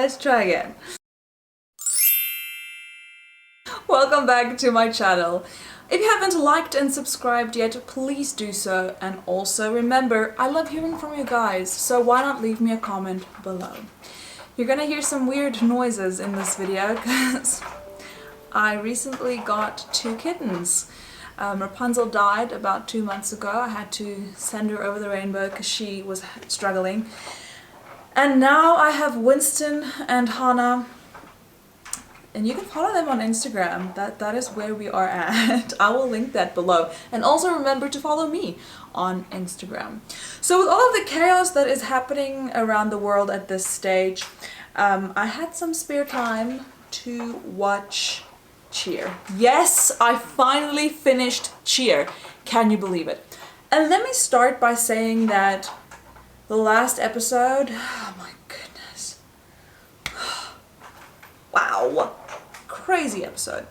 let's try again. Welcome back to my channel. If you haven't liked and subscribed yet, please do so. And also remember, I love hearing from you guys, so why not leave me a comment below. You're gonna hear some weird noises in this video because I recently got 2 kittens. Rapunzel died about 2 months ago. I had to send her over the rainbow because she was struggling. And now I have Winston and Hannah. And you can follow them on Instagram. That is where we are at. I will link that below. And also remember to follow me on Instagram. So with all of the chaos that is happening around the world at this stage, I had some spare time to watch Cheer. Yes, I finally finished Cheer. Can you believe it? And let me start by saying that the last episode, oh my goodness. Wow. Crazy episode.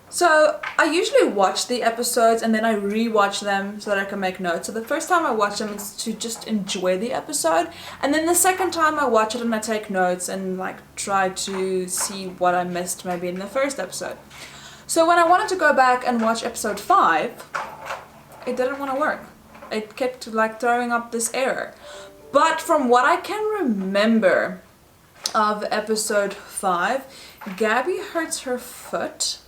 So I usually watch the episodes and then I re-watch them so that I can make notes. So the first time I watch them is to just enjoy the episode, and then the second time I watch it and I take notes and like try to see what I missed maybe in the first episode. So when I wanted to go back and watch episode 5, it didn't want to work. It kept like throwing up this error. But from what I can remember of episode 5, Gabby hurts her foot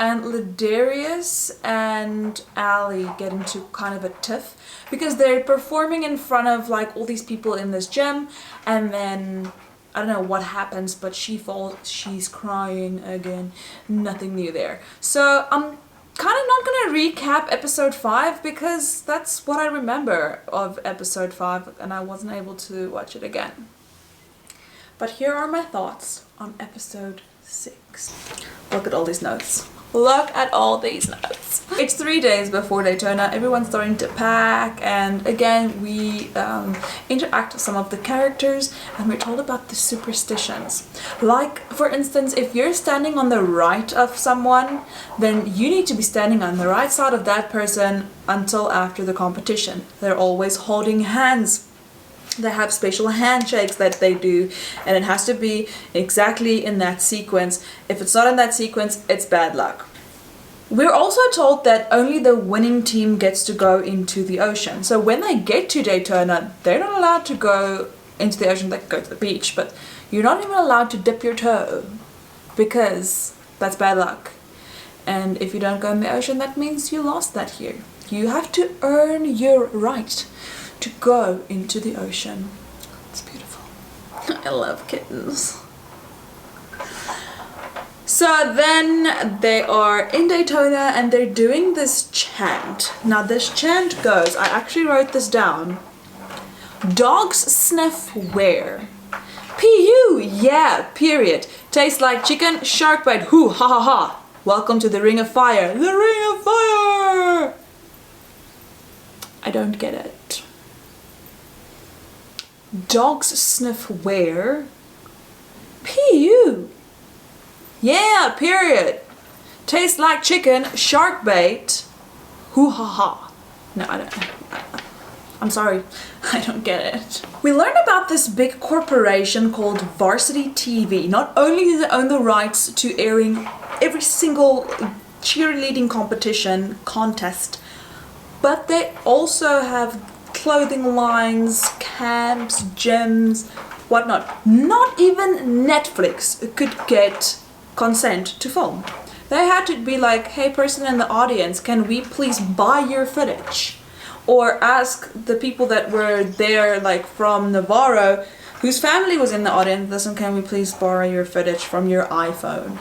and Ladarius and Allie get into kind of a tiff because they're performing in front of like all these people in this gym, and then I don't know what happens, but she falls, she's crying again. Nothing new there. So I'm kind of not gonna recap episode 5 because that's what I remember of episode 5 and I wasn't able to watch it again. But here are my thoughts on episode 6. Look at all these notes. Look at all these notes. It's 3 days before Daytona. Everyone's starting to pack, and again we interact with some of the characters and we're told about the superstitions. Like, for instance, if you're standing on the right of someone, then you need to be standing on the right side of that person until after the competition. They're always holding hands. They have special handshakes that they do, and it has to be exactly in that sequence. If it's not in that sequence, it's bad luck. We're also told that only the winning team gets to go into the ocean. So when they get to Daytona, they're not allowed to go into the ocean. They can go to the beach, but you're not even allowed to dip your toe because that's bad luck. And if you don't go in the ocean, that means you lost that year. You have to earn your right to go into the ocean. It's beautiful. I love kittens. So then they are in Daytona and they're doing this chant. Now this chant goes, I actually wrote this down. Dogs sniff where? P.U. Yeah, period. Tastes like chicken, shark bite, hoo, ha ha ha. Welcome to the Ring of Fire. The Ring of Fire! I don't get it. Dogs sniff where? P.U. Yeah, period. Tastes like chicken, shark bait, hoo ha ha. No, I don't. I'm sorry, I don't get it. We learn about this big corporation called Varsity TV. Not only do they own the rights to airing every single cheerleading competition, contest, but they also have clothing lines, camps, gyms, whatnot. Not even Netflix could get consent to film. They had to be like, hey, person in the audience, can we please buy your footage? Or ask the people that were there, like from Navarro, whose family was in the audience, listen, can we please borrow your footage from your iPhone?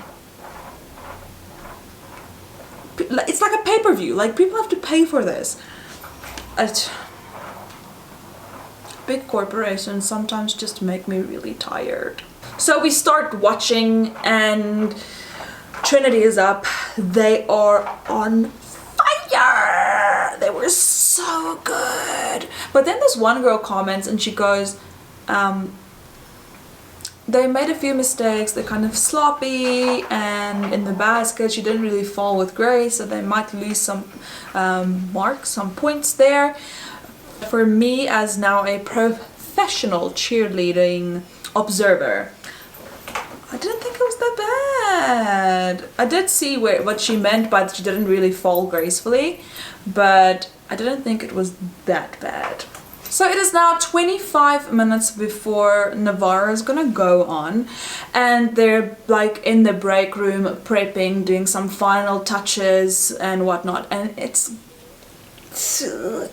It's like a pay-per-view, like people have to pay for this. Big corporations sometimes just make me really tired. So we start watching and Trinity is up. They are on fire. They were so good. But then this one girl comments and she goes, they made a few mistakes. They're kind of sloppy, and in the basket she didn't really fall with grace, so they might lose some marks, some points there. For me, as now a professional cheerleading observer. I didn't think it was that bad. I did see what she meant by she didn't really fall gracefully, but I didn't think it was that bad. So it is now 25 minutes before Navarro is gonna go on, and they're like in the break room prepping, doing some final touches and whatnot, and it's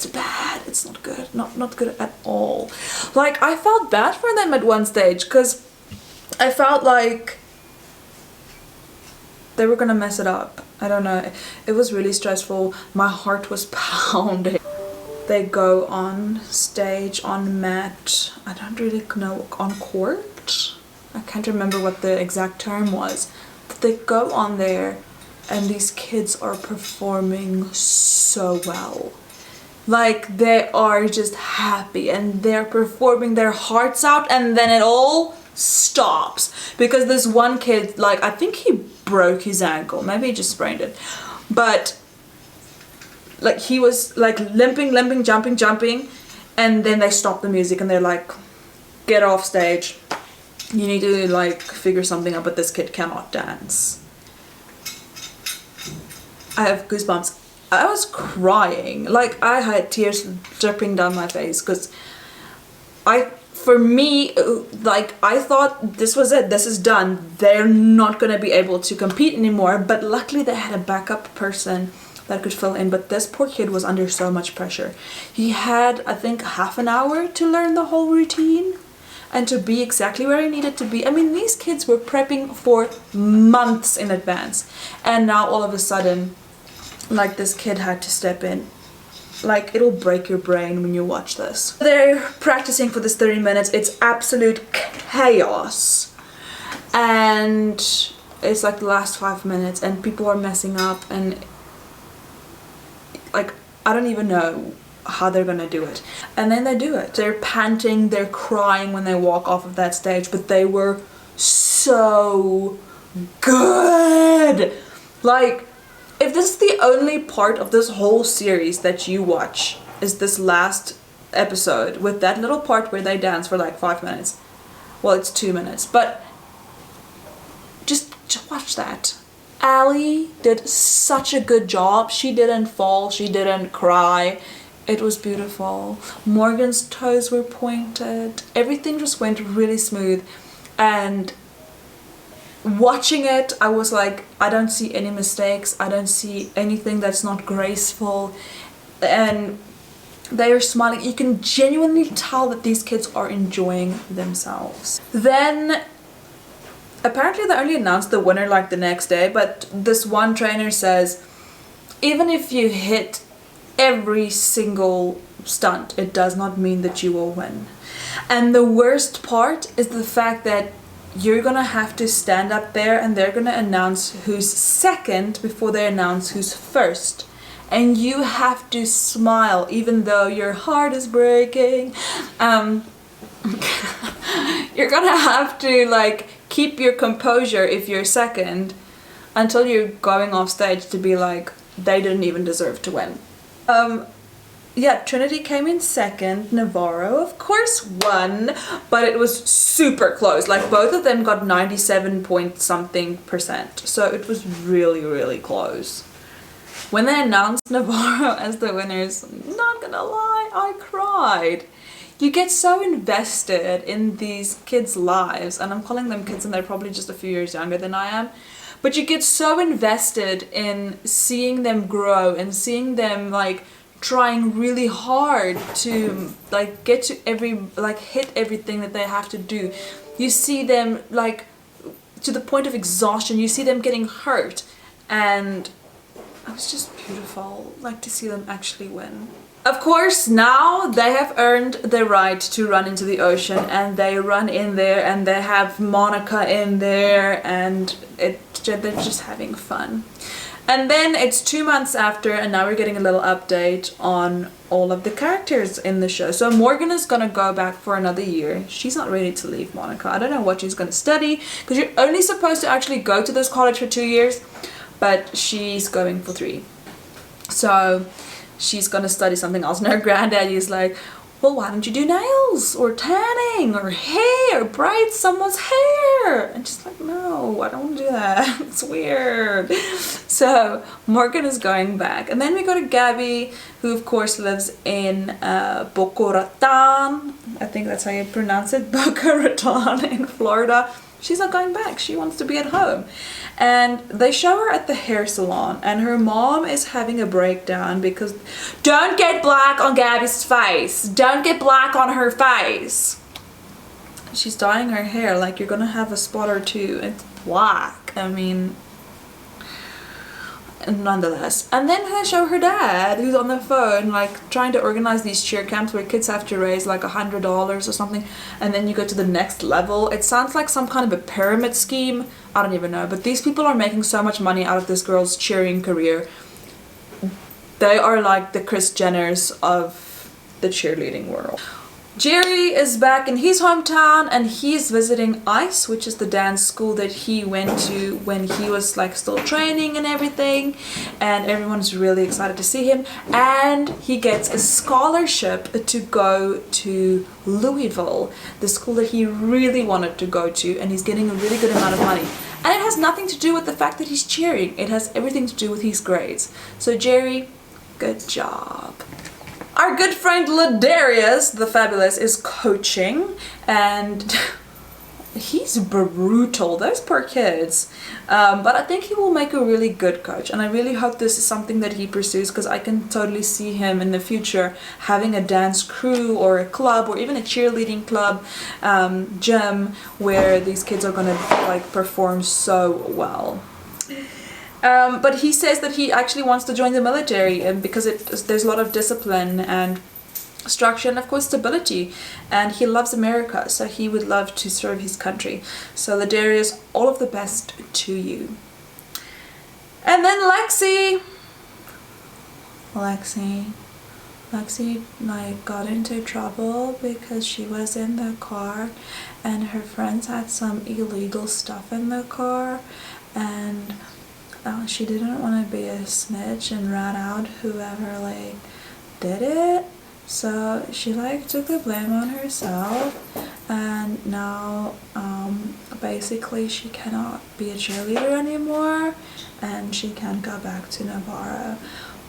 bad. It's not good. Not good at all. Like, I felt bad for them at one stage because I felt like they were gonna mess it up. I don't know. It was really stressful. My heart was pounding. They go on stage, on mat, I don't really know, on court? I can't remember what the exact term was. But they go on there and these kids are performing so well. Like, they are just happy and they're performing their hearts out, and then it all stops. Because this one kid, like, I think he broke his ankle. Maybe he just sprained it. But like, he was like limping, jumping, and then they stop the music and they're like, get off stage. You need to like figure something out, but this kid cannot dance. I have goosebumps. I was crying. Like, I had tears dripping down my face because for me, like, I thought this was it, this is done. They're not gonna be able to compete anymore, but luckily they had a backup person that could fill in. But this poor kid was under so much pressure. He had, I think, half an hour to learn the whole routine and to be exactly where he needed to be. I mean, these kids were prepping for months in advance, and now all of a sudden, like, this kid had to step in. Like, it'll break your brain when you watch this. They're practicing for this 30 minutes. It's absolute chaos, and it's like the last 5 minutes and people are messing up, and like, I don't even know how they're gonna do it. And then they do it. They're panting, they're crying when they walk off of that stage, but they were so good. Like, if this is the only part of this whole series that you watch, is this last episode with that little part where they dance for like 5 minutes. Well, it's 2 minutes, but just watch that. Allie did such a good job. She didn't fall, she didn't cry. It was beautiful. Morgan's toes were pointed. Everything just went really smooth. And watching it, I was like, I don't see any mistakes. I don't see anything that's not graceful. And they are smiling. You can genuinely tell that these kids are enjoying themselves. Then apparently they only announced the winner like the next day, but this one trainer says, even if you hit every single stunt, it does not mean that you will win. And the worst part is the fact that you're gonna have to stand up there and they're gonna announce who's second before they announce who's first. And you have to smile even though your heart is breaking. You're gonna have to like keep your composure if you're second until you're going off stage to be like, they didn't even deserve to win. Yeah, Trinity came in second. Navarro, of course, won, but it was super close. Like, both of them got 97 point something %. So it was really, really close. When they announced Navarro as the winners, not gonna lie, I cried. You get so invested in these kids' lives, and I'm calling them kids and they're probably just a few years younger than I am, but you get so invested in seeing them grow and seeing them like trying really hard to like get to hit everything that they have to do. You see them like to the point of exhaustion. You see them getting hurt, and it was just beautiful, like, to see them actually win. Of course, now they have earned the right to run into the ocean, and they run in there and they have Monica in there, and they're just having fun. And then it's 2 months after, and now we're getting a little update on all of the characters in the show. So Morgan is gonna go back for another year. She's not ready to leave Monica. I don't know what she's gonna study, because you're only supposed to actually go to this college for 2 years, but she's going for 3. So she's gonna study something else. And her granddaddy is like, well, why don't you do nails or tanning or hair, or braid someone's hair? And she's like, no, I don't want to do that. It's weird. So Morgan is going back. And then we go to Gabby, who of course lives in Boca Raton. I think that's how you pronounce it, Boca Raton in Florida. She's not going back. She wants to be at home. And they show her at the hair salon, and her mom is having a breakdown because don't get black on Gabby's face. Don't get black on her face. She's dyeing her hair like you're gonna have a spot or two. It's black. I mean, nonetheless. And then they show her dad, who's on the phone, like trying to organize these cheer camps where kids have to raise like $100 or something, and then you go to the next level. It sounds like some kind of a pyramid scheme. I don't even know, but these people are making so much money out of this girl's cheering career. They are like the Kris Jenners of the cheerleading world. Jerry is back in his hometown, and he's visiting ICE, which is the dance school that he went to when he was like still training and everything, and everyone's really excited to see him. And he gets a scholarship to go to Louisville, the school that he really wanted to go to, and he's getting a really good amount of money. And it has nothing to do with the fact that he's cheering. It has everything to do with his grades. So Jerry, good job. Our good friend Ladarius, the Fabulous, is coaching, and he's brutal. Those poor kids. But I think he will make a really good coach, and I really hope this is something that he pursues, because I can totally see him in the future having a dance crew or a club or even a cheerleading club, gym, where these kids are gonna like perform so well. But he says that he actually wants to join the military, because there's a lot of discipline and structure and of course stability, and he loves America, so he would love to serve his country. So Ladarius, all of the best to you. And then Lexi like got into trouble because she was in the car and her friends had some illegal stuff in the car, and she didn't want to be a snitch and rat out whoever like did it, so she like took the blame on herself, and now basically she cannot be a cheerleader anymore and she can't go back to Navarro,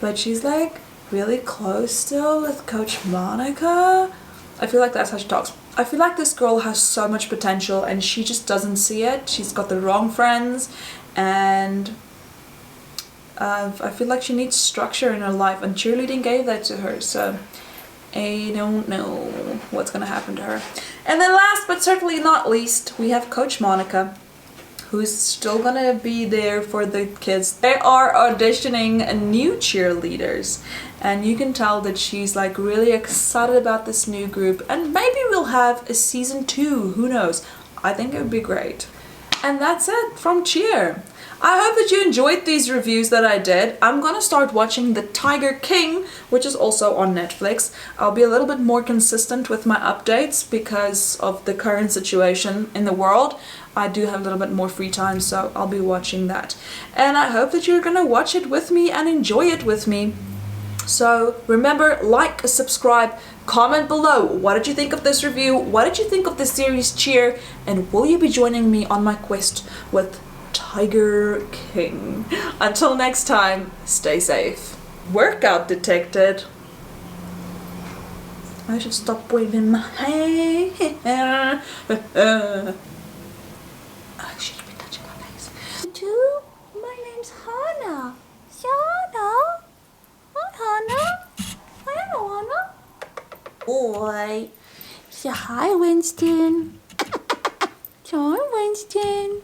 but she's like really close still with Coach Monica. I feel like that's how she talks. I feel like this girl has so much potential and she just doesn't see it. She's got the wrong friends, and I feel like she needs structure in her life, and cheerleading gave that to her, so I don't know what's gonna happen to her. And then last but certainly not least, we have Coach Monica, who's still gonna be there for the kids. They are auditioning new cheerleaders, and you can tell that she's like really excited about this new group, and maybe we'll have a season 2, who knows. I think it would be great. And that's it from Cheer. I hope that you enjoyed these reviews that I did. I'm gonna start watching The Tiger King, which is also on Netflix. I'll be a little bit more consistent with my updates because of the current situation in the world. I do have a little bit more free time, so I'll be watching that. And I hope that you're gonna watch it with me and enjoy it with me. So remember, like, subscribe, comment below. What did you think of this review? What did you think of the series Cheer? And will you be joining me on my quest with Tiger King? Until next time, stay safe. Workout detected. I should stop waving my hair. I shouldn't be touching my face. My name's Hannah. Hannah? Hi, Hannah. Hi, Hannah. Boy. Say hi, Winston. Hi, Winston.